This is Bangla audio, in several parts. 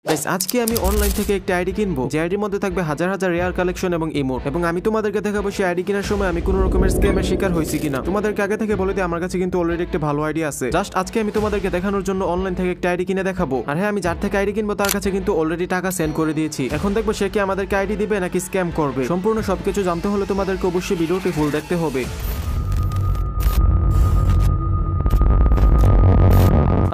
গাইস আজকে আমি অনলাইন থেকে একটা আইডি কিনবো যে আইডির মধ্যে থাকবে হাজার হাজার রেয়ার কালেকশন এবং ইমোট, এবং আমি তোমাদেরকে দেখাবো সেই আইডি কেনার সময় আমি কোনো রকমের স্ক্যামের শিকার হয়েছি কিনা। তোমাদেরকে আগে থেকে বলে দিই আমার কাছে কিন্তু অলরেডি একটা ভালো আইডি আছে। জাস্ট আজকে আমি তোমাদেরকে দেখানোর জন্য অনলাইন থেকে একটা আইডি কিনে দেখাবো। আর হ্যাঁ, আমি যার থেকে আইডি কিনবো তার কাছে কিন্তু অলরেডি টাকা সেন্ড করে দিয়েছি। এখন দেখবো সে কি আমাদেরকে আইডি দিবে নাকি স্ক্যাম করবে। সম্পূর্ণ সবকিছু জানতে হলে তোমাদেরকে অবশ্যই ভিডিওটি ফুল দেখতে হবে।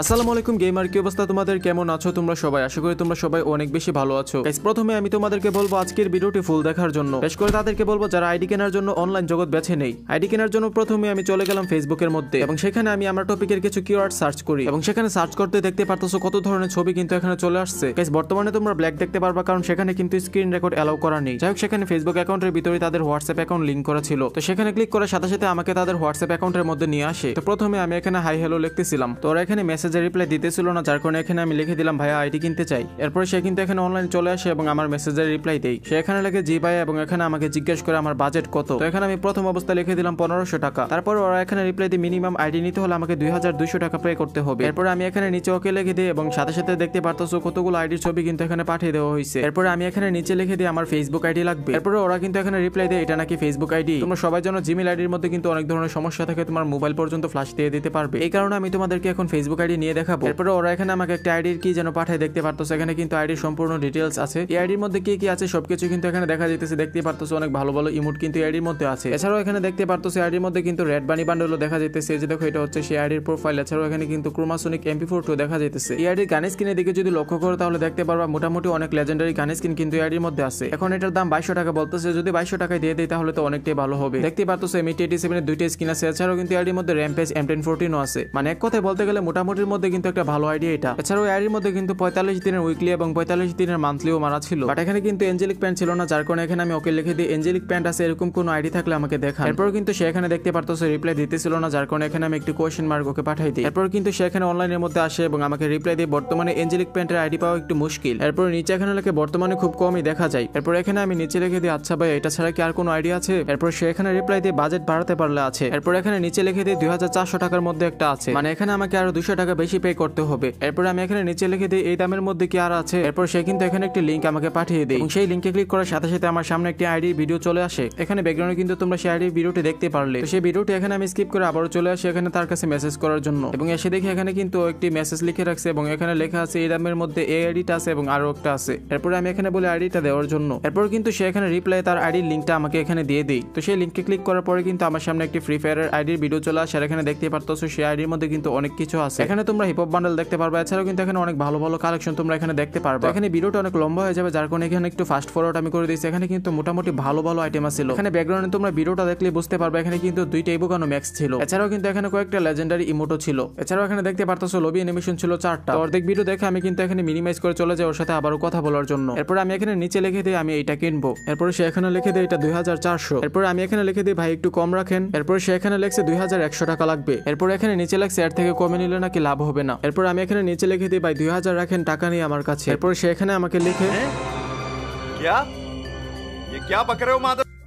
আসসালামু আলাইকুম গেমার, কি অবস্থা তোমাদের, কেমন আছো তোমরা সবাই? আশা করি তোমরা সবাই অনেক বেশি ভালো আছো। গাইস প্রথমে আমি তোমাদেরকে বলবো আজকের ভিডিওটি ফুল দেখার জন্য। বিশেষ করে তাদেরকে বলবো যারা আইডি কেনার জন্য অনলাইন জগৎ বেছে নেই। আইডি কেনার জন্য প্রথমে আমি চলে গেলাম ফেসবুকের মধ্যে, এবং সেখানে আমি আমার টপিকের কিছু কিওয়ার্ড সার্চ করি, এবং সেখানে সার্চ করতে দেখতে পারতেছো কত ধরনের ছবি কিন্তু এখানে চলে আসছে। গাইস বর্তমানে তোমরা ব্ল্যাক দেখতে পারবা, কারণ সেখানে কিন্তু স্ক্রিন রেকর্ড এলাও করা নেই। যাই হোক, সেখানে ফেসবুক অ্যাকাউন্টের ভিতরে তাদের হোয়াটসঅ্যাপ অ্যাকাউন্ট লিংক করা ছিল। তো সেখানে ক্লিক করার সাথে সাথে আমাকে তাদের হোয়াটসঅ্যাপ অ্যাকাউন্টের মধ্যে নিয়ে আসে। তো প্রথমে আমি এখানে হাই হ্যালো লিখতেছিলাম, তো ওরা এখানে মেসেজের রিপ্লাই দিতেছিল না, যার কারণে এখানে আমি লিখে দিলাম ভাইয়া আইডি কিনতে চাই। এরপরে সে কিন্তু এখানে অনলাইন চলে আসে এবং আমার মেসেজের রিপ্লাই দেয়। সে এখানে লেখে জি ভাইয়া, এবং এখানে আমাকে জিজ্ঞেস করে আমার বাজেট কত। তো এখানে আমি প্রথম অবস্থায় লিখে দিলাম 1500 টাকা। তারপর ওরা এখানে রিপ্লাই দিয়ে মিনিমাম আইডি নিতে হলে আমাকে 2200 টাকা পে করতে হবে। এরপরে আমি এখানে নিচে ওকে লিখে দিই, এবং সাথে সাথে দেখতে পারতেছো কতগুলো আইডির ছবি কিন্তু এখানে পাঠিয়ে দেওয়া হয়েছে। এরপরে আমি এখানে নিচে লিখে দিই আমার ফেসবুক আইডি লাগবে। এরপরে ওরা কিন্তু এখানে রিপ্লাই দেয় এটা নাকি ফেসবুক আইডি। তোমরা সবাই জানো জিমেল আইডির মধ্যে কিন্তু অনেক ধরনের সমস্যা থাকে, তোমার মোবাইল পর্যন্ত ফ্ল্যাশ দিয়ে দিতে পারবে। এই কারণে আমি তোমাদেরকে এখন ফেসবুক আইডি নিয়ে দেখাবো। এরপরে ওরা এখানে আমাকে একটা আইডির কি যেন পাঠায় দেখতে পারতো। এখানে কিন্তু আইডির সম্পূর্ণ ডিটেইলস আছে। এই আইডির মধ্যে কি কি আছে সবকিছু কিন্তু এখানে দেখা যাইতেছে। দেখতে পারতেছো অনেক ভালো ভালো ইমোট কিন্তু এই আইডির মধ্যে আছে। এছাড়াও এখানে দেখতে পারতেছো আইডির মধ্যে কিন্তু রেড বানি বান্ডলও দেখা যাইতেছে। এই যে দেখো, এটা হচ্ছে সেই আইডির প্রোফাইল। এছাড়াও এখানে কিন্তু ক্রোমাসোনিক MP4 দেখা যাইতেছে। এই আইডির গান স্কিনের দিকে যদি লক্ষ্য করো তাহলে দেখতে পারবা মোটামুটি অনেক লেজেন্ডারি গান স্কিন কিন্তু এই আইডির মধ্যে আছে। এখন এটার দাম 2200 টাকা বলতেছে। যদি 2200 টাকায় দিয়ে দেয় তাহলে তো অনেকটাই ভালো হবে। দেখতে পারতেছো MT87 এর দুইটা স্কিন আছে। এছাড়াও কিন্তু এই আইডির মধ্যে র্যাম্পেজ M1014 আছে। মানে এক কথায় বলতে গেলে মোটামুটির মধ্যে কিন্তু একটা ভালো আইডিয়া এটা। এছাড়াও এই আইডির মধ্যে কিন্তু 45 দিনের উইকলি এবং 45 দিনের মান্থলিও মারা ছিল। বাট এখানে কিন্তু এঞ্জেলিক প্যান্ট ছিল না, যার কারণে এখানে আমি ওকে লিখে দিই এঞ্জেলিক প্যান্ট আছে এরকম কোন আইডি থাকলে আমাকে দেখান। এরপর কিন্তু সে এখানে দেখতে পারতেছে রিপ্লাই দিতেছিল না, যার কারণে এখানে আমি একটু কোয়েশ্চেন মার্ক ওকে পাঠাই দিই। এরপর কিন্তু সে এখানে অনলাইনের মধ্যে আসে এবং আমাকে রিপ্লাই দিয়ে বর্তমানে এঞ্জেলিক প্যান্টের আইডি পাওয়া একটু মুশকিল। এরপর নিচে এখানে লেখে বর্তমানে খুব কমই দেখা যায়। এরপর এখানে আমি নিচে লিখে দিই আচ্ছা ভাই এটা ছাড়া কি আর কোনো আইডিয়া আছে। এরপর সে এখানে রিপ্লাই দিয়ে বাজেট বাড়াতে পারলে আছে। এরপর এখানে নিচে লিখে দিই 2400 টাকার মধ্যে একটা আছে, মানে এখানে আমাকে আরো 200 টাকা বেশি পে করতে হবে। এরপর আমি এখানে নিচে লিখে দিই এই দামের মধ্যে কি আর আছে। এরপর সে কিন্তু এখানে একটি লিংক আমাকে পাঠিয়ে দেয়, এবং সেই লিংকে ক্লিক করার সাথে সাথে আমার সামনে একটি আইডি ভিডিও চলে আসে। এখানে ব্যাকগ্রাউন্ডে কিন্তু তোমরা সেই আইডি ভিডিওটি দেখতে পারলে। তো সেই ভিডিওটি এখানে আমি স্কিপ করে আবারও চলে আসি এখানে তার কাছে মেসেজ করার জন্য, এবং এসে দেখি এখানে কিন্তু একটি মেসেজ লিখে রাখছে, এবং এখানে লেখা আছে এই দামের মধ্যে এই আইডিটা আছে এবং আরো একটা আছে। এরপরে আমি এখানে বলে আইডিটা দেওয়ার জন্য। এরপর কিন্তু সে এখানে রিপ্লাই তার আইডির লিংকটা আমাকে এখানে দিয়ে দেয়। তো সেই লিংকে ক্লিক করার পরে কিন্তু আমার সামনে একটি ফ্রি ফায়ারের আইডির ভিডিও চলে আসে। আর এখানে দেখতে পারতেছো সেই আইডির মধ্যে কিন্তু অনেক কিছু আছে। এখানে তোমরা হিপ হপ বান্ডেল দেখতে পারবে। এছাড়াও কিন্তু এখানে অনেক ভালো ভালো কালেকশন তোমরা এখানে দেখতে পারবে। এখানে ভিডিওটা অনেক লম্বা হয়ে যাবে, যার কারণে এখানে একটু ফাস্ট ফরওয়ার্ড আমি করে দিয়েছি। এখানে কিন্তু মোটামুটি ভালো ভালো আইটেম ছিল। এখানে ব্যাকগ্রাউন্ডে তোমরা ভিডিওটা দেখলে বুঝতে পারবে এখানে কিন্তু 2টা ইবোকানো ম্যাক্স ছিল। এছাড়াও কিন্তু এখানে কয়েকটা লেজেন্ডারি ইমোটো ছিল। এছাড়াও এখানে দেখতে পারতেছো লবি অ্যানিমেশন ছিল 4টা। অর্ধেক ভিডিও দেখে আমি কিন্তু এখানে মিনিমাইজ করে চলে যাই ওর সাথে আবারও কথা বলার জন্য। এরপর আমি এখানে নিচে লিখে দিই আমি এইটা কিনবো। এরপর সে এখানে লিখে দেয় এটা 2400। এরপর আমি এখানে লিখে দিই ভাই একটু কম রাখেন। এরপর সে এখানে লিখছে 2100 টাকা লাগবে। এরপর এখানে নিচে লিখছে এর থেকে কমে নিলে নাকি লাভ হবে না। এরপর আমি এখানে নিচে লিখে দিই ভাই 2000 রাখেন, টাকা নেই আমার কাছে। এরপর সে এখানে আমাকে লিখে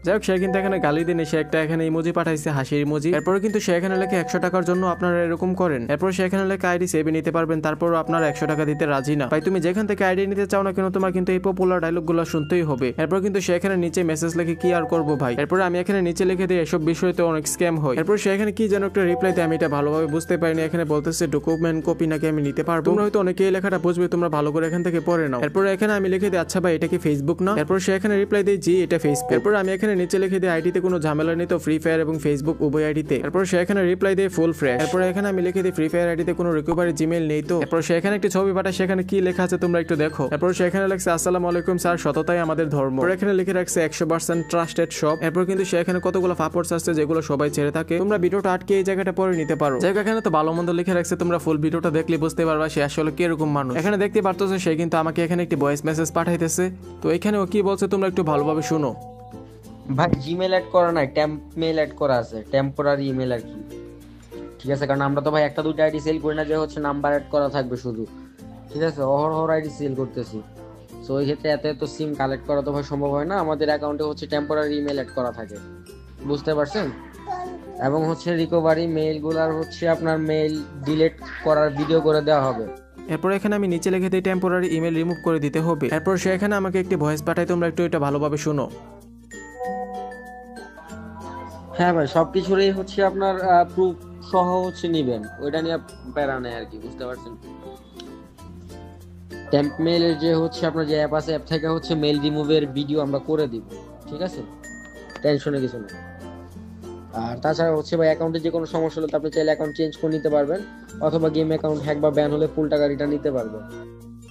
যাই হোক, সে কিন্তু এখানে গালি দিনে সে একটা এখানে ইমোজি পাঠাইছে, হাসির ইমোজি। এরপরে কিন্তু সে এখানে লেখে 100 টাকার জন্য আপনারা এরকম করেন। এরপর সে এখানে লেখে আইডি সেভে নিতে পারবেন, তারপরও আপনারা 100 টাকা দিতে রাজি না। ভাই তুমি যেখান থেকে আইডি নিতে চাও না কেন তোমার কিন্তু এই পপুলার ডায়লগগুলো শুনতেই হবে। এরপর কিন্তু সে এখানে নিচে মেসেজ লিখে কি আর করবো ভাই। এরপর আমি এখানে নিচে লিখে দিই এসব বিষয়তে অনেক স্ক্যাম হয়। এরপর সে এখানে কি যেন একটা রিপ্লাই দেয়, আমি এটা ভালোভাবে বুঝতে পারিনি। এখানে বলতেছে ডকুমেন্ট কপি নাকি আমি নিতে পারবো। তোমরা হয়তো অনেকে এই লেখাটা বুঝবে, তোমরা ভালো করে এখান থেকে পড়ে নাও। এরপর এখানে আমি লিখে দিই আচ্ছা ভাই এটা কি ফেসবুক না। এরপর সে এখানে রিপ্লাই দেয় জি এটা ফেসবুক। এরপর আমি এখানে নিচে লিখে দিই আইডি কোনো ঝামেলা নেই তো, ফ্রি ফায়ার এবং ফেসবুক উভয় আইডিতে। এরপর সে এখানে রিপ্লাই দেয় ফুল ফ্রেশ। এরপর এখানে আমি লিখে দিই ফ্রি ফায়ার আইডিতে কোনো রিকভারি জিমেইল নেই তো। এরপর সে এখানে একটি ছবি পাঠায়, সেখানে কি লেখা আছে তোমরা একটু দেখো। এরপর সে এখানে লিখছে আসসালামু আলাইকুম স্যার, সততাই আমাদের ধর্ম। এরপর এখানে লিখে রাখছে 100% ট্রাস্টেড শপ। এরপর কিন্তু সে এখানে কতগুলো ফাপড়স আছে যেগুলো সবাই ছেড়ে থাকে। তোমরা ভিডিওটা আটকে এই জায়গাটা পরে নিতে পারো। জায়গা এখানে তো ভালো মন্দ লিখে রাখছে, তোমরা ফুল ভিডিওটা দেখলে বুঝতে পারবা সে আসলে কিরকম মানুষ। এখানে দেখতে পারতেছো সে কিন্তু আমাকে এখানে একটি ভয়েস মেসেজ পাঠাইতেছে। তো এখানে ও কি বলছে তোমরা একটু ভালোভাবে শুনো। ভাই জিমেল অ্যাড করা নাই, টেম্প মেল অ্যাড করা আছে, টেম্পোরারি ইমেল আর কি। ঠিক আছে, কারণ আমরা তো ভাই একটা দুটো আইডি সেল করি না যে হচ্ছে নাম্বার অ্যাড করা থাকবে শুধু। ঠিক আছে, অহরহ আইডি সেল করতেছি। সো এই ক্ষেত্রে এত এত সিম কালেক্ট করা তো ভাই সম্ভব হয় না। আমাদের অ্যাকাউন্টে হচ্ছে টেম্পোরারি ইমেল অ্যাড করা থাকে, বুঝতে পারছেন। এবং হচ্ছে রিকভারি মেইলগুলার হচ্ছে আপনার মেইল ডিলিট করার ভিডিও করে দেওয়া হবে। এরপর এখানে আমি নিচে লিখে দিই টেম্পোরারি ইমেল রিমুভ করে দিতে হবে। এরপর সে এখানে আমাকে একটি ভয়েস পাঠায়, তোমরা একটু এটা ভালোভাবে শুনো। হ্যাঁ ভাই, সবকিছুরই হচ্ছে আপনার প্রুফ সহ হচ্ছে নিবেন, ওইটা নিয়ে প্যারা নেই আর কি, বুঝতে পারছেন। টেম্প মেইলের যে হচ্ছে আপনার যে অ্যাপ আছে, অ্যাপ থেকে হচ্ছে মেইল রিমুভের ভিডিও আমরা করে দিব, ঠিক আছে, টেনশনে কিছু নেই। আর তাছাড়া হচ্ছে ভাই অ্যাকাউন্টে যে কোনো সমস্যা হলে তো আপনি চাইলে অ্যাকাউন্ট চেঞ্জ করে নিতে পারবেন, অথবা গেম অ্যাকাউন্ট হ্যাক বা ব্যান হলে ফুল টাকা রিটার্ন নিতে পারবেন।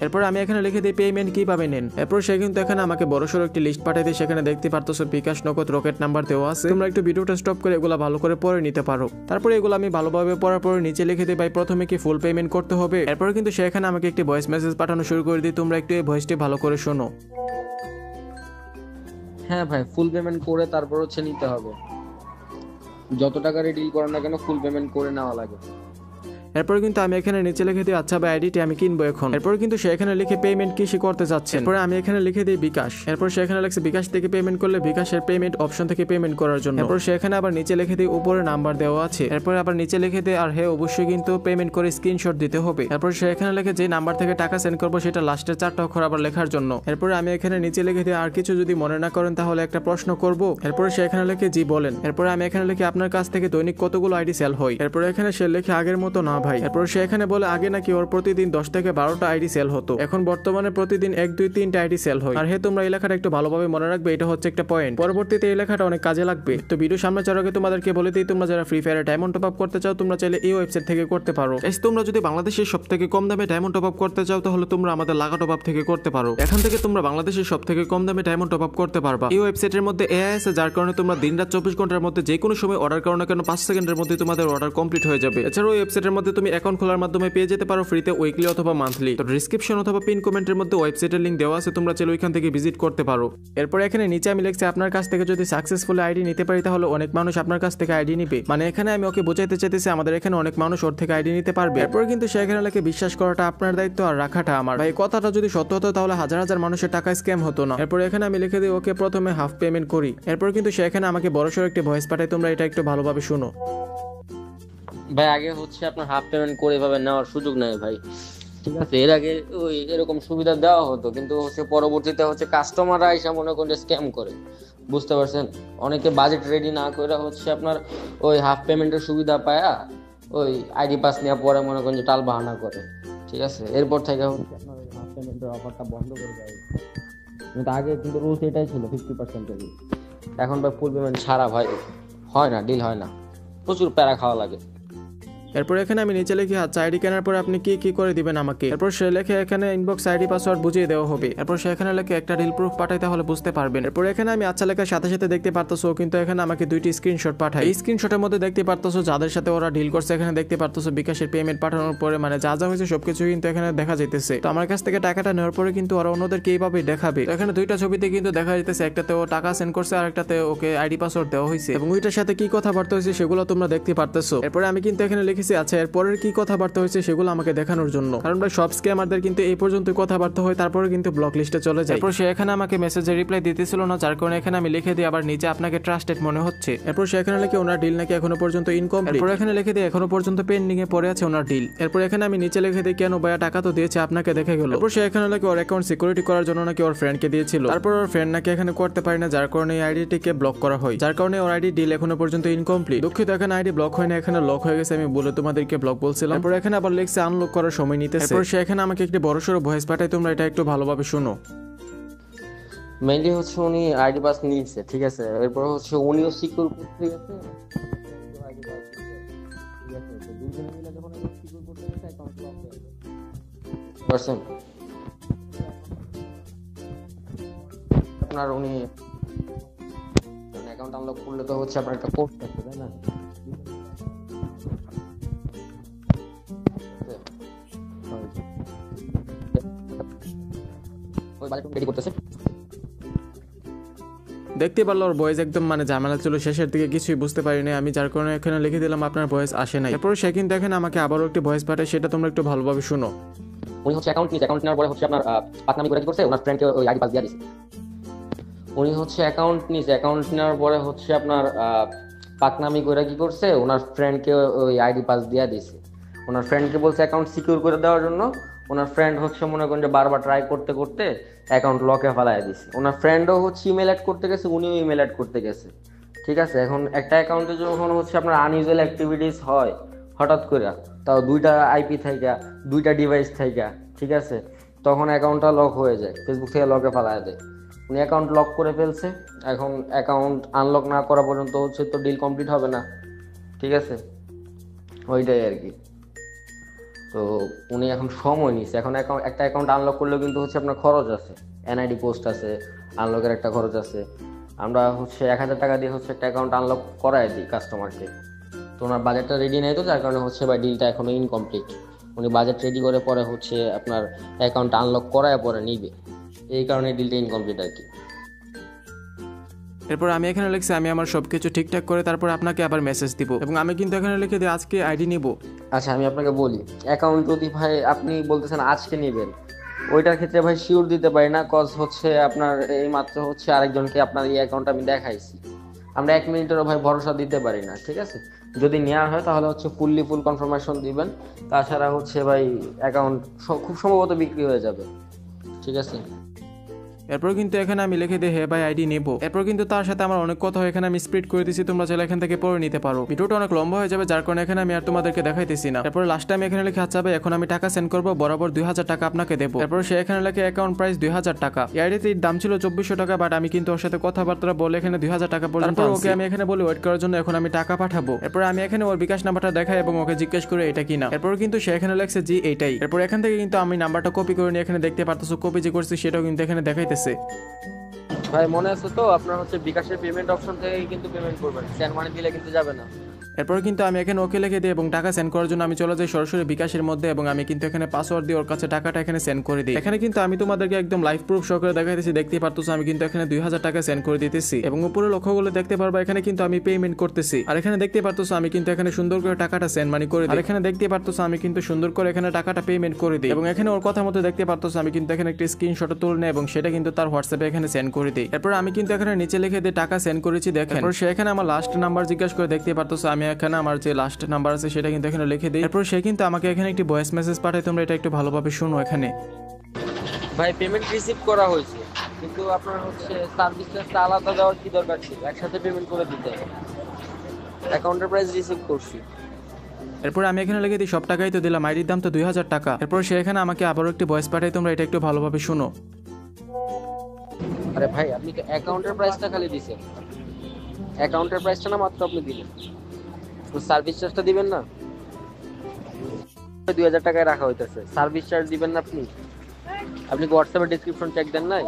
এরপর আমি এখানে লিখে দিই পেমেন্ট কিভাবে নেন। এরপর সে কিন্তু এখানে আমাকে বড়সড় একটি লিস্ট পাঠিয়ে দিয়ে, সেখানে দেখতে পারতেছো বিকাশ, নগদ, রকেট নাম্বার দেওয়া আছে। তোমরা একটু ভিডিওটা স্টপ করে এগুলো ভালো করে পড়ে নিতে পারো। তারপরে এগুলো আমি ভালোভাবে পড়ার পরে নিচে লিখে দিই ভাই প্রথমে কি ফুল পেমেন্ট করতে হবে। এরপর কিন্তু সে এখানে আমাকে একটি ভয়েস মেসেজ পাঠানো শুরু করে দিই, তোমরা একটু এই ভয়েসটি ভালো করে শোনো। হ্যাঁ ভাই, ফুল পেমেন্ট করে তারপর হচ্ছে নিতে হবে, যত টাকার ডিল করেন না কেন ফুল পেমেন্ট করে নেওয়া লাগে। এরপর কিন্তু আমি এখানে নিচে লিখে দিই আচ্ছা ভাই আইডিটি আমি কিনবো এখন। এরপর কিন্তু সে এখানে লিখে পেমেন্ট কি সে করতে যাচ্ছে। এরপর আমি এখানে লিখে দিই বিকাশ। এরপর সে এখানে লিখছে বিকাশ থেকে পেমেন্ট করলে বিকাশের পেমেন্ট অপশন থেকে পেমেন্ট করার জন্য। এরপর সে এখানে আবার নিচে লিখে দিই উপরে নাম্বার দেওয়া আছে। এরপর আবার নিচে লিখে দিই আর হ্যাঁ অবশ্যই কিন্তু পেমেন্ট করে স্ক্রিনশট দিতে হবে। এরপর সে এখানে লিখে যে নাম্বার থেকে টাকা সেন্ড করবো সেটা লাস্টের 4টা অক্ষর আবার লেখার জন্য। এরপর আমি এখানে নিচে লিখে দিই আর কিছু যদি মনে না করেন তাহলে একটা প্রশ্ন করব। এরপর সে এখানে লিখে জি বলেন। এরপর আমি এখানে লিখে আপনার কাছ থেকে দৈনিক কতগুলো আইডি সেল হয়। এরপর এখানে সে লিখে আগের মতো না ভাই। এরপর সে এখানে বলে আগে নাকি ওর প্রতিদিন 10 থেকে 12টা আইডি সেল হতো, এখন বর্তমানে প্রতিদিন 1 2 3টা আইডি সেল হয়। আর হ্যাঁ তোমরা এই লেখাটা একটু ভালোভাবে মনে রাখবে, এটা হচ্ছে একটা পয়েন্ট, পরবর্তীতে এই লেখাটা অনেক কাজে লাগবে। তো ভিডিও সামনে যাওয়ার আগে তোমাদেরকে বলে দিই, তোমরা যারা ফ্রি ফায়ারে ডায়মন্ড টপ আপ করতে চাও তোমরা চাইলে এই ওয়েবসাইট থেকে করতে পারো। তোমরা যদি বাংলাদেশের সব থেকে কম দামে ডায়মন্ড টপ আপ করতে চাও তাহলে তোমরা আমাদের লাগা টপ আপ থেকে করতে পারো। এখান থেকে তোমরা বাংলাদেশের সব থেকে কম দামে ডায়মন্ড টপ আপ করতে পারবা। এই ওয়েবসাইটের মধ্যে এআই আছে, যার কারণে তোমরা দিনরাত 24 ঘন্টার মধ্যে যে কোনো সময় অর্ডার করো না কেন 5 সেকেন্ডের মধ্যে তোমাদের অর্ডার কমপ্লিট হয়ে যাবে। এছাড়াও এই ওয়েবসাইটের মধ্যে তুমি অ্যাকাউন্ট খোলার মাধ্যমে পেয়ে যেতে পারো ফ্রিতে উইকলি অথবা মান্থলি। তো ডেসক্রিপশন অথবা পিন কমেন্টের মধ্যে ওয়েবসাইটের লিংক দেওয়া আছে, তোমরা চাইলে ওইখান থেকে ভিজিট করতে পারো। এরপর এখানে নিচে আমি লিখছি আপনার কাছ থেকে যদি সাকসেসফুল আইডি নিতে পারি তাহলে অনেক মানুষ আপনার কাছ থেকে আইডি নিবে। মানে এখানে আমি ওকে বোঝাইতে চাইতেছি আমাদের এখানে অনেক মানুষ ওর থেকে আইডি নিতে পারবে। এরপর কিন্তু সে এখানে লিখে বিশ্বাস করাটা আপনার দায়িত্ব আর রাখাটা আমার। ভাই কথাটা যদি সত্য হতো তাহলে হাজার হাজার মানুষের টাকা স্ক্যাম হতো না। এরপর এখানে আমি লিখে দিই ওকে প্রথমে হাফ পেমেন্ট করি। এরপর কিন্তু সে এখানে আমাকে বড়সড় একটি ভয়েস পাঠায়, তোমরা এটা একটু ভালোভাবে শুনো। ভাই আগে হচ্ছে আপনার হাফ পেমেন্ট করে এভাবে নেওয়ার সুযোগ নেই ভাই, ঠিক আছে। এর আগে ওই এরকম সুবিধা দেওয়া হতো, কিন্তু হচ্ছে পরবর্তীতে হচ্ছে কাস্টমাররা এসে মনে করেন যে স্ক্যাম করে, বুঝতে পারছেন। অনেকে বাজেট রেডি না করে হচ্ছে আপনার ওই হাফ পেমেন্টের সুবিধা পায়া ওই আইডি পাস নেওয়ার পরে মনে করেন যে টাল বাহানা করে, ঠিক আছে। এরপর থেকে হচ্ছে আপনার ওই হাফ পেমেন্টের অফারটা বন্ধ করে দেয়। কিন্তু আগে কিন্তু রুলস এটাই ছিল 50%। এখন ভাই ফুল পেমেন্ট ছাড়া ভাই হয় না, ডিল হয় না, প্রচুর প্যারা খাওয়া লাগে। এরপর এখানে আমি নিচে লিখি আচ্ছা আইডি কেনার পরে আপনি কি কি করে দিবেন আমাকে। এরপর সে লেখে এখানে ইনবক্স আইডি পাসওয়ার্ড বুঝিয়ে দেওয়া হবে। এরপর সে এখানে লেখে একটা রিল প্রুফ পাঠাইতে হলে বুঝতে পারবেন। এরপর এখানে আমি আচ্ছা লেখার সাথে সাথে দেখতে পারতেছো কিন্তু এখানে আমাকে 2টি স্ক্রিনশট পাঠায়। এই স্ক্রিনশটের মধ্যে দেখতে পারতেছো যাদের সাথে ওরা ডিল করছে, এখানে দেখতে পারতেছো বিকাশের পেমেন্ট পাঠানোর পরে মানে যা যা হয়েছে সবকিছু কিন্তু এখানে দেখা যাইতেছে। তো আমার কাছ থেকে টাকাটা নেওয়ার পরে কিন্তু ওরা অন্যদেরকে এইভাবে দেখাবে। এখানে 2টা ছবিতে কিন্তু দেখা যাইতেছে, একটাতে ও টাকা সেন্ড করছে আর একটাতে ওকে আইডি পাসওয়ার্ড দেওয়া হয়েছে, এবং ওইটার সাথে কি কথাবার্তা হয়েছে সেগুলো তোমরা দেখতে পারতেছো। এরপরে আমি কিন্তু এখানে লিখেছি আচ্ছা এরপরের কি কথাবার্তা হয়েছে সেগুলো আমাকে দেখানোর জন্য, কারণ ভাই সব স্ক্যামারদের কিন্তু এই পর্যন্ত কথাবার্তা হয় তারপরে কিন্তু ব্লক লিস্টে চলে যায়। এরপর সে এখানে আমাকে মেসেজে রিপ্লাই দিতেছিল না, যার কারণে এখানে আমি লিখে দিই আবার নিচে আপনাকে ট্রাস্টেড মনে হচ্ছে। এরপর সে এখানে লিখে ওনার ডিল নাকি এখনো পর্যন্ত ইনকমপ্লিট। এরপর এখানে লিখে দিই এখনো পর্যন্ত পেন্ডিং এ পড়ে আছে ওনার ডিল। এরপর এখানে আমি নিচে লিখে দিই কেন ভাইয়া টাকা তো দিয়েছে আপনাকে দেখে গেল। এরপর সে এখানে লিখে ওর অ্যাকাউন্ট সিকিউরিটি করার জন্য নাকি ওর ফ্রেন্ডকে দিয়েছিল, তারপর ওর ফ্রেন্ড নাকি এখানে করতে পারে না, যার কারণে এই আইডিটিকে ব্লক করা হয়, যার কারণে ওর আইডি ডিল এখনো পর্যন্ত ইনকমপ্লিট। দুঃখিত এখানে আইডি ব্লক হয় না, এখানে লক হয়ে গেছে, আমি বলে তোমাদেরকে ব্লক বলছিলাম। এরপর এখানে আবার লিখছে আনলক করার সময় নিতেছে। এরপর সে এখানে আমাকে একটি বড়সড় ভয়েস পাঠায়, তোমরা এটা একটু ভালোভাবে শুনো। মেইনলি হচ্ছে উনি আইডি পাস নিয়েছে, ঠিক আছে। এরপর হচ্ছে উনিও সিকিউর করতে গেছে, আইডি পাস ঠিক আছে। তো দুজনে মিলে যখন সিকিউর করতে গেছে অ্যাকাউন্ট লক হয়ে গেছে পারছেন। আপনার উনি অ্যাকাউন্ট আনলক করলে তো হচ্ছে আপনার একটা কোড থাকবে, তাই না? ওই বাজেট রেডি করতেছে। দেখতে পারলো ওর ভয়েস একদম মানে ঝামেলা ছিল, শেষের দিকে কিছুই বুঝতে পারিনি আমি, যার কারণে এখানে লিখে দিলাম আপনার ভয়েস আসে নাই। এরপর সে কিন্তু দেখেন আমাকে আবারও একটি ভয়েস পাঠায়, সেটা তোমরা একটু ভালোভাবে শুনো। উনি হচ্ছে অ্যাকাউন্ট নিয়েছে, অ্যাকাউন্ট নেওয়ার পরে হচ্ছে আপনার পাতনামি করে কি করছে, ওনার ফ্রেন্ডকে ওই আইডি পাস দিয়ে দিয়েছে। উনি হচ্ছে অ্যাকাউন্ট নিয়েছে, অ্যাকাউন্ট নেওয়ার পরে হচ্ছে আপনার পাকনামি করে কি করছে, ওনার ফ্রেন্ডকে ওই আইডি পাস দিয়ে দিয়েছে। ওনার ফ্রেন্ডকে বলছে অ্যাকাউন্ট সিকিউর করে দেওয়ার জন্য, ওনার ফ্রেন্ড হচ্ছে মনে করেন যে বারবার ট্রাই করতে করতে অ্যাকাউন্ট লকে ফেলায় দিছে। ওনার ফ্রেন্ডও হচ্ছে ইমেল অ্যাড করতে গেছে, উনিও ইমেল অ্যাড করতে গেছে। ঠিক আছে, এখন একটা অ্যাকাউন্টে যখন হচ্ছে আপনার আনইউজুয়াল অ্যাক্টিভিটিস হয় হঠাৎ করে, তাও দুইটা আইপি থাইকা, দুইটা ডিভাইস থাইকা, ঠিক আছে, তখন অ্যাকাউন্টটা লক হয়ে যায়, ফেসবুক থেকে লকে ফেলায় দেয়। উনি অ্যাকাউন্ট লক করে ফেলছে, এখন অ্যাকাউন্ট আনলক না করা পর্যন্ত হচ্ছে তো ডিল কমপ্লিট হবে না। ঠিক আছে, ওইটাই আর কি। তো উনি এখন সময় নিচ্ছে, এখন একটা অ্যাকাউন্ট আনলক করলেও কিন্তু হচ্ছে আপনার খরচ আছে, এনআইডি পোস্ট আছে, আনলকের একটা খরচ আছে। আমরা হচ্ছে 1000 টাকা দিয়ে হচ্ছে একটা অ্যাকাউন্ট আনলক করাই দিই কাস্টমারকে। তো ওনার বাজেটটা রেডি নেই, তো যার কারণে হচ্ছে বা ডিলটা এখনো ইনকমপ্লিট। উনি বাজেট রেডি করে পরে হচ্ছে আপনার অ্যাকাউন্ট আনলক করায় পরে নিবে, এই কারণে ডিলটা ইনকমপ্লিট আর কি। এরপর আমি এখানে লিখছি আমি আমার সবকিছু ঠিকঠাক করে তারপর আপনাকে আবার মেসেজ দিব, এবং আমি কিন্তু এখানে লিখে দিই আজকে আইডি নিব। আচ্ছা, আমি আপনাকে বলি, অ্যাকাউন্ট যদি ভাই আপনি বলতেছেন আজকে নেবেন, ওইটার ক্ষেত্রে ভাই শিওর দিতে পারি না, কজ হচ্ছে আপনার এই মাত্র হচ্ছে আরেকজনকে আপনার এই অ্যাকাউন্ট আমি দেখাইছি। আমরা 1 মিনিটেরও ভাই ভরসা দিতে পারি না। ঠিক আছে, যদি নেওয়া হয় তাহলে হচ্ছে ফুল কনফার্মেশন দিবেন, তাছাড়া হচ্ছে ভাই অ্যাকাউন্ট খুব সম্ভবত বিক্রি হয়ে যাবে। ঠিক আছে, এরপর কিন্তু এখানে আমি লিখে দিই হ্যাঁ ভাই আইডি নেব। এরপর কিন্তু তার সাথে আমার অনেক কথা এখানে আমি স্প্লিট করে দিয়েছি, তোমরা চাইলে এখান থেকে পড়ে নিতে পারো। ভিডিওটা অনেক লম্বা হয়ে যাবে, যার কারণে এখানে আমি আর তোমাদেরকে দেখাইতেছি না। এরপর লাস্ট টাইম এখানে লিখে আচ্ছা ভাই এখন আমি টাকা সেন্ড করবো, বরাবর 2000 টাকা আপনাকে দেবো। এরপর সে এখানে লিখে অ্যাকাউন্ট প্রাইস 2000 টাকা। এই আইডিটির দাম ছিল 2400 টাকা, বাট আমি কিন্তু ওর সাথে কথাবার্তা বলে এখানে 2000 টাকা পর্যন্ত ওকে আমি এখানে বলি ওয়েট করার জন্য, এখন আমি টাকা পাঠাবো। এরপর আমি এখানে ওর বিকাশ নাম্বারটা দেখাই এবং ওকে জিজ্ঞেস করে এটা কিনা। এরপর কিন্তু সে এখানে লেখছে জি এইটাই। এরপর এখান থেকে কিন্তু আমি নাম্বারটা কপি করে নিয়ে এখানে দেখতে পারতেছো, কপি যে করছি সেটাও কিন্তু এখানে দেখাইতেছে। ভাই মনে আছে তো আপনার হচ্ছে বিকাশের পেমেন্ট অপশন থেকে কিন্তু পেমেন্ট করবেন, স্ক্যান মানি দিলে কিন্তু যাবে না। এরপর কিন্তু আমি এখানে ওকে লিখে দিই এবং টাকা সেন্ড করার জন্য আমি চলে যাই সরাসরি বিকাশের মধ্যে, এবং আমি কিন্তু এখানে পাসওয়ার্ড দিয়ে ওর কাছে টাকাটা এখানে সেন্ড করে দিই। এখানে কিন্তু আমি তোমাদেরকে একদম লাইভ প্রুফ সহকারে দেখাইতেছি, দেখতেই পারতেছো আমি কিন্তু এখানে 2000 টাকা সেন্ড করে দিতেছি, এবং উপরে লক্ষ্য করলে দেখতে পারবা এখানে কিন্তু আমি পেমেন্ট করতেছি। আর এখানে দেখতে পারতেছো আমি কিন্তু এখানে সুন্দর করে টাকাটা সেন্ড মানি করে দিই। আর এখানে দেখতে পারতেছো আমি কিন্তু সুন্দর করে এখানে টাকাটা পেমেন্ট করে দিই, এবং এখানে ওর কথা মতো দেখতে পারতেছো আমি কিন্তু এখানে একটা স্ক্রিনশট তুলে নেই এবং সেটা কিন্তু তার হোয়াটসঅ্যাপে এখানে সেন্ড করে দিই। এরপর আমি কিন্তু এখানে নিচে লিখে দিয়ে টাকা সেন্ড করেছি দেখেন। এরপর সে এখানে আমার লাস্ট নাম্বার জিজ্ঞাসা করে, দেখতে পারতেছো আমি এখানে আমার যে লাস্ট নাম্বার আছে সেটা কিন্তু এখানে লিখে দিই। এরপর সে কিন্তু আমাকে এখানে একটি ভয়েস মেসেজ পাঠায়, তোমরা এটা একটু ভালোভাবে শুনো। এখানে ভাই পেমেন্ট রিসিভ করা হয়েছে, কিন্তু আপনার হচ্ছে সার্ভিস চার্জটা আলাদা দেওয়ার কি দরকার ছিল, একসাথে পেমেন্ট করে দিতে হবে। অ্যাকাউন্টের প্রাইস রিসিভ করছি। এরপর আমি এখানে লিখে দিই সব টাকাই তো দিলাম, আইডির দাম তো 2000 টাকা। এরপর সে এখানে আমাকে আবারও একটি ভয়েস পাঠায়, তোমরা এটা একটু ভালোভাবে শুনো। আরে ভাই আপনি তো অ্যাকাউন্টের প্রাইসটা খালি দিছেন, অ্যাকাউন্টের প্রাইসটা না মাত্র আপনি দিলেন, সার্ভিস চার্জটা দিবেন না? 2000 টাকায় রাখা হইতেছে, সার্ভিস চার্জ দিবেন না আপনি? আপনি কি হোয়াটসঅ্যাপে ডেসক্রিপশন চেক দেন নাই?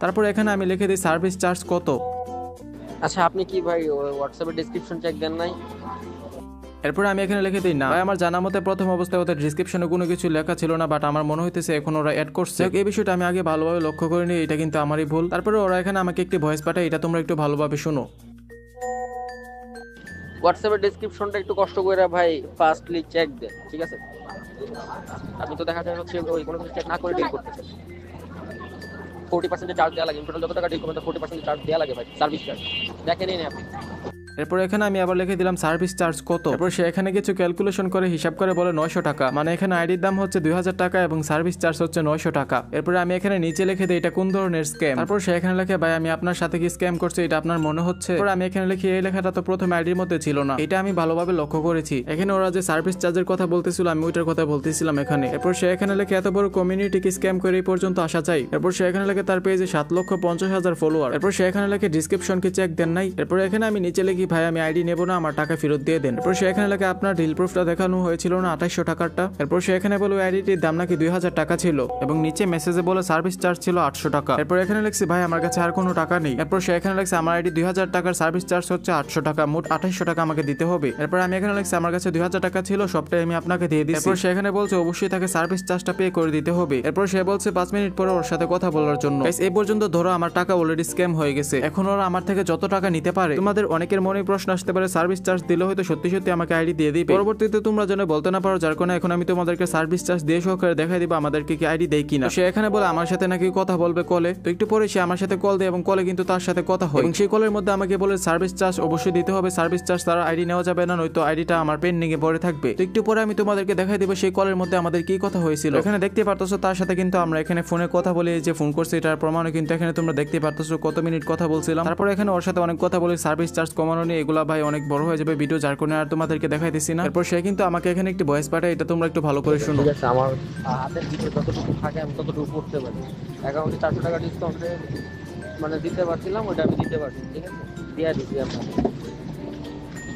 তারপর এখানে আমি লিখে দিই সার্ভিস চার্জ কত। আচ্ছা, আপনি কি ভাই হোয়াটসঅ্যাপে ডেসক্রিপশন চেক দেন নাই? এরপর আমি এখানে লিখে দিই না ভাই, আমার জানা মতে প্রথম অবস্থায় ওদের ডেসক্রিপশনে কোনো কিছু লেখা ছিল না, বাট আমার মনে হইতেছে এখন ওরা অ্যাড করছে। এই বিষয়টা আমি আগে ভালোভাবে লক্ষ্য করিনি, এটা কিন্তু আমারই ভুল। তারপরে ওরা এখানে আমাকে একটি ভয়েস পাঠায়, এটা তোমরা একটু ভালোভাবে শুনো। হোয়াটসঅ্যাপের ডেসক্রিপশনটা একটু কষ্ট করে ভাই ফার্স্টলি চেক দেন, ঠিক আছে? আপনি তো দেখা যায় হচ্ছে ওই কোনো কিছু চেক না করে ডিল করতেছেন। 40% চার্জ দেওয়া লাগে, টোটাল যত টাকা ডিল করবেন 40% চার্জ দেওয়া লাগে ভাই, সার্ভিস চার্জ দেখেনই না আপনি। এরপর এখানে আমি আবার লিখে দিলাম সার্ভিস চার্জ কত। এরপর সে এখানে কিছু ক্যালকুলেশন করে হিসাব করে বলে 900 টাকা, মানে এখানে আইডির দাম হচ্ছে 2000 টাকা এবং সার্ভিস চার্জ হচ্ছে 900 টাকা। এরপরে আমি এখানে নিচে লিখে দিই এটা কোন ধরনের স্ক্যাম। তারপর সে এখানে লিখে ভাই আমি আপনার সাথে কি স্ক্যাম করছি এটা আপনার মনে হচ্ছে? এরপর আমি এখানে লিখি এই লেখাটা তো প্রথম আইডির মধ্যে ছিল না, এটা আমি ভালোভাবে লক্ষ্য করেছি। এখানে ওরা যে সার্ভিস চার্জের কথা বলতেছিল আমি ওইটার কথা বলতেছিলাম এখানে। এরপর সে এখানে লিখে এত বড় কমিউনিটি কি স্ক্যাম করে এই পর্যন্ত আসা যায়? এরপর সে এখানে লিখে তার পেজে 7,50,000 ফলোয়ার। এরপর সে এখানে লিখে ডিসক্রিপশন কি চেক দেন নাই? এরপর এখানে আমি নিচে লিখি ভাই আমি আইডি নেব না, আমার টাকা ফেরত দিয়ে দেন। এরপর সে এখানে লেখে আপনার ডিল প্রুফটা দেখানো হয়েছিল না 2800 টাকারটা। এরপর সে এখানে বলে আইডিটির দাম নাকি 2000 টাকা ছিল এবং নিচে মেসেজে বলে সার্ভিস চার্জ ছিল 800 টাকা। এরপর এখানে লিখছি ভাই আমার কাছে আর কোনো টাকা নেই। এরপর সে এখানে লিখছে আমার আইডি 2000 টাকার সার্ভিস চার্জ হচ্ছে 800 টাকা, মোট 2800 টাকা আমাকে দিতে হবে। এরপর আমি এখানে লিখছি আমার কাছে 2000 টাকা ছিল, সবটাই আমি আপনাকে দিয়ে দিচ্ছি। এরপর সে এখানে বলছে অবশ্যই তাকে সার্ভিস চার্জটা পে করে দিতে হবে। এরপর সে বলছে 5 মিনিট পরে ওর সাথে কথা বলার জন্য। এই পর্যন্ত ধরো আমার টাকা অলরেডি স্ক্যাম হয়ে গেছে, এখন ওরা আমার থেকে যত টাকা নিতে পারে। তোমাদের অনেকের মনে এমনই প্রশ্ন আসতে পারে সার্ভিস চার্জ দিলে হয়তো সত্যি সত্যি আমাকে আইডি দিয়ে দিবে। পরবর্তীতে তোমরা যেন বলতে না পারো, যার কারণে এখন আমি তোমাদেরকে সার্ভিস চার্জ দিয়ে সহকারে দেখাই দিব আমাদেরকে কি আইডি দেয় কিনা। সে এখানে বলে আমার সাথে নাকি কথা বলবে কলে। তো একটু পরে সে আমার সাথে কল দেয় এবং কলে কিন্তু তার সাথে কথা হয় এবং সেই কলের মধ্যে আমাকে বলে সার্ভিস চার্জ অবশ্যই দিতে হবে, সার্ভিস চার্জ তারা আইডি নেওয়া যাবে না, নয়তো আইডিটা আমার পেন্ডিং এ পড়ে থাকবে। তো একটু পরে আমি তোমাদেরকে দেখাই দিব সেই কলের মধ্যে আমাদের কি কথা হয়েছিল। এখানে দেখতে পারতেছো তার সাথে কিন্তু আমরা এখানে ফোনে কথা বলে যে ফোন করছি এটার প্রমাণও কিন্তু এখানে তোমরা দেখতে পারতেছো কত মিনিট কথা বলছিলাম। তারপর এখানে ওর সাথে অনেক কথা বলে সার্ভিস চার্জ কমানো নিয়ে, এগুলা ভাই অনেক বড় হয়ে যাবে ভিডিও, যার কারণে আর তোমাদেরকে দেখাইতেছি না। এরপর সে কিন্তু আমাকে এখানে একটি ভয়েস পাঠায়, এটা তোমরা একটু ভালো করে শুনো। ঠিক আছে, আমার হাতের ভিতরে যতটুকু থাকে আমি ততটুকু করতে পারি। অ্যাকাউন্টে 400 টাকা ডিসকাউন্টে মানে দিতে পারছিলাম, ওটা আমি দিতে পারছি। ঠিক আছে, দিয়ে দিচ্ছি আপনাকে।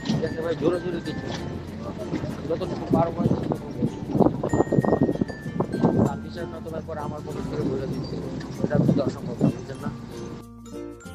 ঠিক আছে ভাই, জোরে জোরে দিচ্ছি, যতটুকু পারবো সার্ভিসের না তো ভাই পরে আমার পকেট থেকে বলে দিচ্ছি, ওটা বুঝতে অসম্ভব, বুঝছেন না।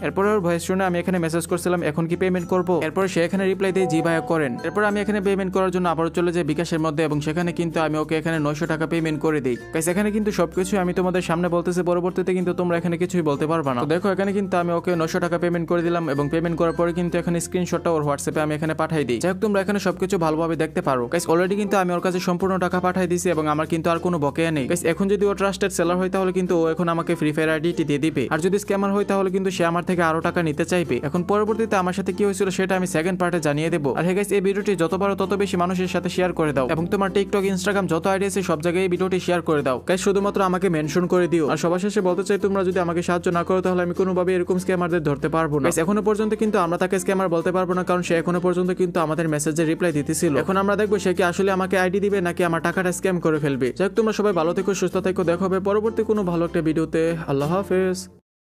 এরপরে ওর ভয়েস শুনে আমি এখানে মেসেজ করছিলাম এখন কি পেমেন্ট করব। এরপর সে এখানে রিপ্লাই দিয়ে জি ভাইয়া করেন। এরপর আমি এখানে পেমেন্ট করার জন্য আবারও চলে যাই বিকাশের মধ্যে এবং সেখানে কিন্তু আমি ওকে এখানে 900 টাকা পেমেন্ট করে দিই। গাইস এখানে কিন্তু সবকিছু আমি তোমাদের সামনে বলতেছি, পরবর্তীতে কিন্তু তোমরা এখানে কিছুই বলতে পারবে না। তো দেখো এখানে কিন্তু আমি ওকে 900 টাকা পেমেন্ট করে দিলাম এবং পেমেন্ট করার পরে কিন্তু এখানে স্ক্রিনশটটা ওর হোয়াটসঅ্যাপে আমি এখানে পাঠিয়ে দিই। যাই হোক তোমরা এখানে সবকিছু ভালোভাবে দেখতে পারো। গাইস অলরেডি কিন্তু আমি ওর কাছে সম্পূর্ণ টাকা পাঠিয়ে দিয়েছি এবং আমার কিন্তু আর কোনো বকেয়া নেই। গাইস এখন যদি ও ট্রাস্টেড সেলার হয় তাহলে কিন্তু ও এখন আমাকে ফ্রি ফায়ার আইডিটি দিয়ে দিবে, আর যদি স্ক্যামার হয় তাহলে কিন্তু সে আমার থেকে আরো টাকা নিতে চাইবে। এখন পরবর্তীতে আমার সাথে কি হয়েছিল সেটা আমি সেকেন্ড পার্টে জানিয়ে দেবো। আর হ্যাঁ গাইস এই ভিডিওটি যত পারো তত বেশি মানুষের সাথে শেয়ার করে দাও এবং তোমার টিকটক ইনস্টাগ্রাম যত আইডি আছে সব জায়গায় এই ভিডিওটি শেয়ার করে দাও। গাইস শুধুমাত্র আমাকে মেনশন করে দিও। আর সবার শেষে বলতে চাই তোমরা যদি আমাকে সাহায্য না করো তাহলে আমি কোনোভাবে এরকম স্ক্যামারদের ধরতে পারবো না। গাইস এখনো পর্যন্ত কিন্তু আমরা তাকে স্ক্যামার বলতে পারবো না, কারণ সে এখনো পর্যন্ত কিন্তু আমাদের মেসেজের রিপ্লাই দিতেছিল। এখন আমরা দেখবো সে কি আসলে আমাকে আইডি দিবে নাকি আমার টাকাটা স্ক্যাম করে ফেলবে। যাই হোক তোমরা সবাই ভালো থেকো, সুস্থ থেকো, দেখা হবে পরবর্তী কোনো ভালো একটা ভিডিওতে। আল্লাহ হাফেজ।